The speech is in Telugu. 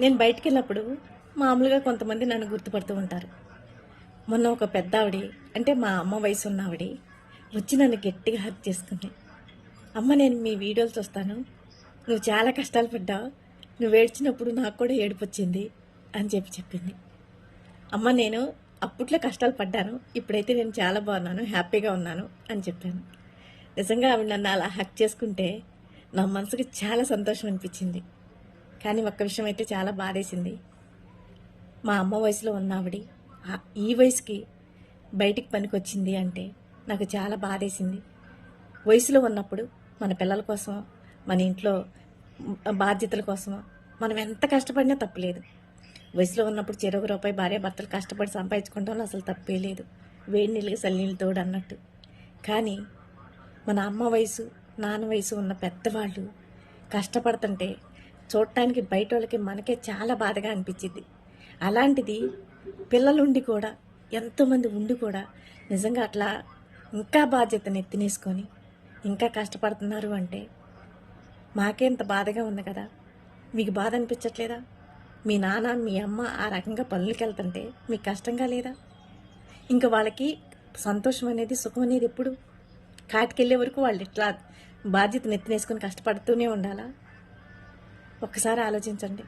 నేను బయటికెళ్ళినప్పుడు మామూలుగా కొంతమంది నన్ను గుర్తుపడుతూ ఉంటారు. మొన్న ఒక పెద్ద ఆవిడ, అంటే మా అమ్మ వయసు ఉన్న ఆవిడ వచ్చి నన్ను గట్టిగా హగ్ చేసుకుంది. అమ్మ, నేను మీ వీడియోలు చూస్తాను, నువ్వు చాలా కష్టాలు పడ్డావు, నువ్వు ఏడ్చినప్పుడు నాకు కూడా ఏడుపు వచ్చింది అని చెప్పింది. అమ్మ, నేను అప్పట్లో కష్టాలు పడ్డాను, ఇప్పుడైతే నేను చాలా బాగున్నాను, హ్యాపీగా ఉన్నాను అని చెప్పాను. నిజంగా ఆవిడ నన్ను అలా హక్ చేసుకుంటే నా మనసుకి చాలా సంతోషం అనిపించింది. కానీ ఒక్క విషయం అయితే చాలా బాధేసింది. మా అమ్మ వయసులో ఉన్న ఆవిడ ఈ వయసుకి బయటికి పనికొచ్చింది అంటే నాకు చాలా బాధేసింది. వయసులో ఉన్నప్పుడు మన పిల్లల కోసం, మన ఇంట్లో బాధ్యతల కోసం మనం ఎంత కష్టపడినా తప్పులేదు. వయసులో ఉన్నప్పుడు చెరొక రూపాయి భార్య భర్తలు కష్టపడి సంపాదించుకుంటాం, అసలు తప్పే లేదు. వేడి నీళ్ళకి చల్లనీళ్ళు తోడు అన్నట్టు. కానీ మన అమ్మ వయసు, నాన్న వయసు ఉన్న పెద్దవాళ్ళు కష్టపడుతుంటే చూడటానికి బయట వాళ్ళకి మనకే చాలా బాధగా అనిపించింది. అలాంటిది పిల్లలుండి కూడా, ఎంతోమంది ఉండి కూడా నిజంగా అట్లా ఇంకా బాధ్యతను ఎత్తినేసుకొని ఇంకా కష్టపడుతున్నారు అంటే మాకే ఇంత బాధగా ఉంది కదా. మీకు బాధ అనిపించట్లేదా? మీ నాన్న, మీ అమ్మ ఆ రకంగా పనులకి వెళ్తుంటే మీకు కష్టంగా లేదా? ఇంకా వాళ్ళకి సంతోషం అనేది, సుఖం అనేది ఎప్పుడు? కాటికెళ్ళే వరకు వాళ్ళు ఇట్లా బాధ్యతను ఎత్తినేసుకొని కష్టపడుతూనే ఉండాలా? ఒక్కసారి ఆలోచించండి.